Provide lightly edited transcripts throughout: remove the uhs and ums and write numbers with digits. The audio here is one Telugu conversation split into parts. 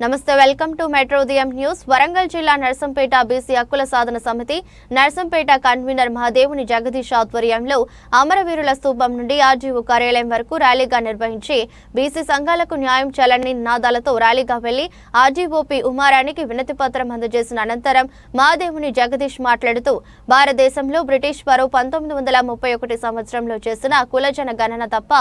నమస్తే, వెల్కమ్ టు మెట్రో ఉదయం న్యూస్. వరంగల్ జిల్లా నర్సంపేట బీసీ హక్కుల సాధన సమితి నర్సంపేట కన్వీనర్ మహాదేవుని జగదీష్ ఆధ్వర్యంలో అమరవీరుల స్తూపం నుండి ఆర్జీఓ కార్యాలయం వరకు ర్యాలీగా నిర్వహించి బీసీ సంఘాలకు న్యాయం చేయాలని నినాదాలతో ర్యాలీగా వెళ్లి ఆర్జీఓపీ ఉమారానికి వినతి పత్రం అందజేసిన అనంతరం మహాదేవుని జగదీష్ మాట్లాడుతూ భారతదేశంలో బ్రిటిష్ వారు 1931 సంవత్సరంలో చేసిన కులజన గణన తప్ప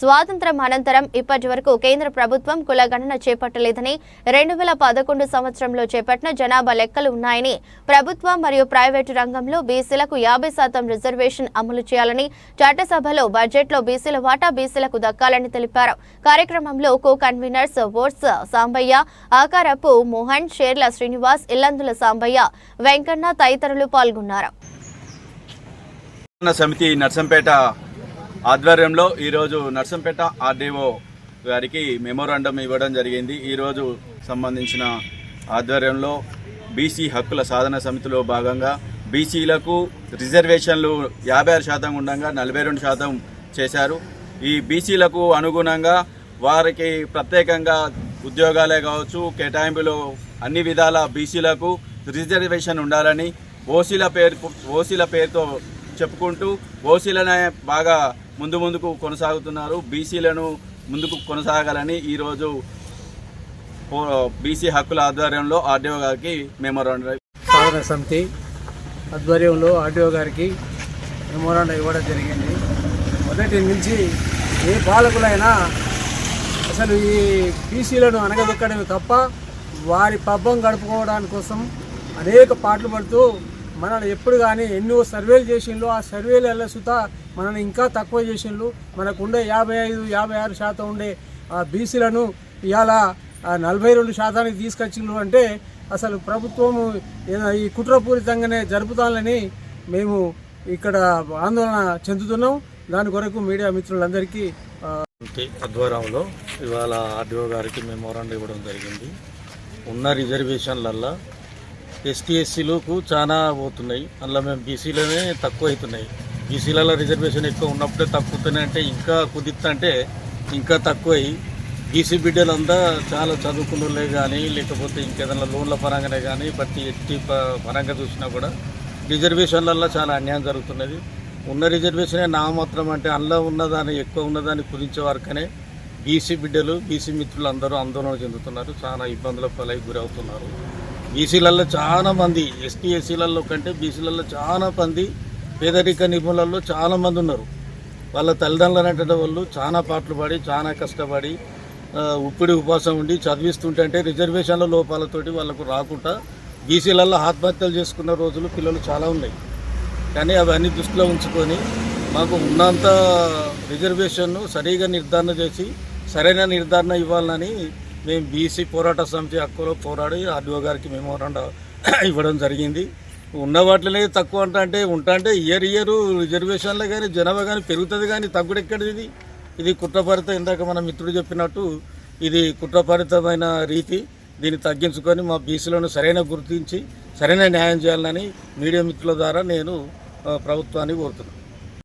స్వాతంత్ర్యం అనంతరం ఇప్పటి వరకు కేంద్ర ప్రభుత్వం కుల గణన చేపట్టలేదని 2011 సంవత్సరంలో చేపట్టిన జనాభా లెక్కలు ఉన్నాయని, ప్రభుత్వం మరియు ప్రైవేటు రంగంలో బీసీలకు 50% రిజర్వేషన్ అమలు చేయాలని, చట్టసభలో బడ్జెట్లో బీసీల వాటా బీసీలకు దక్కాలని తెలిపారు. కార్యక్రమంలో కో కన్వీనర్స్ వోర్స్ సాంబయ్య, ఆకారపు మోహన్, షేర్ల శ్రీనివాస్, ఇల్లందుల సాంబయ్య, వెంకన్న తదితరులు పాల్గొన్నారు. సమితి నర్సంపేట ఆధ్వర్యంలో ఈరోజు నర్సంపేట ఆర్డీఓ గారికి మెమోరాండం ఇవ్వడం జరిగింది. ఈరోజు సంబంధించిన ఆధ్వర్యంలో బీసీ హక్కుల సాధన సమితిలో భాగంగా బీసీలకు రిజర్వేషన్లు 56% ఉండగా 42% చేశారు. ఈ బీసీలకు అనుగుణంగా వారికి ప్రత్యేకంగా ఉద్యోగాలే కావచ్చు, కేటాయింపులు అన్ని విధాల బీసీలకు రిజర్వేషన్ ఉండాలని ఓసీల పేరుతో చెప్పుకుంటూ ఓసీలనే బాగా ముందుకు కొనసాగుతున్నారు. బీసీలను ముందుకు కొనసాగాలని ఈరోజు బీసీ హక్కుల ఆధ్వర్యంలో ఆర్డీఓ గారికి మెమోరాండం సాధన సమితి ఆధ్వర్యంలో ఆర్డీఓ గారికి మెమోరాండం ఇవ్వడం జరిగింది. మొదటి నుంచి ఏ పాలకులైనా అసలు ఈ బీసీలను అనగదొక్కడమే తప్ప వారి పబ్బం గడుపుకోవడానికి కోసం అనేక పాటలు పడుతూ మనల్ని ఎప్పుడు కానీ ఎన్నో సర్వేలు చేసిండ్రు. ఆ సర్వేల సుత మనల్ని ఇంకా తక్కువ చేసిండ్రు. మనకుండే 55-56% ఉండే ఆ బీసీలను ఇవాళ 42% తీసుకొచ్చిండ్రు. అంటే అసలు ప్రభుత్వము ఈ కుట్రపూరితంగానే జరుపుతానని మేము ఇక్కడ ఆందోళన చెందుతున్నాం. దాని కొరకు మీడియా మిత్రులందరికీ ఆధ్వర్యంలో ఇవాళ ఆర్డీఓ గారికి మెమోరాండం ఇవ్వడం జరిగింది. ఉన్న రిజర్వేషన్లల్లో ఎస్టీ ఎస్సీలకు చాలా పోతున్నాయి. అందులో మేము బీసీలోనే తక్కువ అవుతున్నాయి. బీసీలలో రిజర్వేషన్ ఎక్కువ ఉన్నప్పుడే తక్కువతున్నాయి అంటే ఇంకా కుదిరితే ఇంకా తక్కువ అయ్యి బీసీ బిడ్డలంతా చాలా చదువుకున్నోళ్ళే కానీ లేకపోతే ఇంకేదైనా లోన్ల పరంగానే కానీ ప్రతి ఎస్టీ పరంగా చూసినా కూడా రిజర్వేషన్లలో చాలా అన్యాయం జరుగుతున్నది. ఉన్న రిజర్వేషనే నామాత్రం అంటే అందులో ఉన్నదాన్ని ఎక్కువ ఉన్నదాన్ని కుదించే వరకనే బీసీ బిడ్డలు బీసీ మిత్రులు అందరూ ఆందోళన చెందుతున్నారు. చాలా ఇబ్బందులకు పలకి గురవుతున్నారు. బీసీలలో చాలా మంది ఎస్టీ ఎస్సీలలో కంటే బీసీలలో చాలా మంది పేదరిక నిర్మూలనలో చాలా మంది ఉన్నారు. వాళ్ళ తల్లిదండ్రులు అంటే వాళ్ళు చాలా పాటలు పాడి చాలా కష్టపడి ఉప్పిడి ఉపవాసం ఉండి చదివిస్తుంటే రిజర్వేషన్ల లోపాలతోటి వాళ్ళకు రాకుండా బీసీలలో ఆత్మహత్యలు చేసుకున్న రోజులు పిల్లలు చాలా ఉన్నాయి. కానీ అవన్నీ దృష్టిలో ఉంచుకొని మాకు ఉన్నంత రిజర్వేషన్ను సరిగా నిర్ధారణ చేసి సరైన నిర్ధారణ ఇవ్వాలని మేము బీసీ పోరాట సమితి హక్కులో పోరాడి ఆర్డీఓ గారికి మెమోరాండం ఇవ్వడం జరిగింది. ఉన్న వాటిలోనే తక్కువ అంటే ఇయర్ రిజర్వేషన్లో కానీ జనాభా కానీ పెరుగుతుంది కానీ తగ్గుడెక్కడిది. ఇది కుట్రపరిత, ఇందాక మన మిత్రుడు చెప్పినట్టు ఇది కుట్రపరితమైన రీతి. దీన్ని తగ్గించుకొని మా బీసీలను సరైన గుర్తించి సరైన న్యాయం చేయాలని మీడియా మిత్రుల ద్వారా నేను ప్రభుత్వాన్ని కోరుతున్నాను.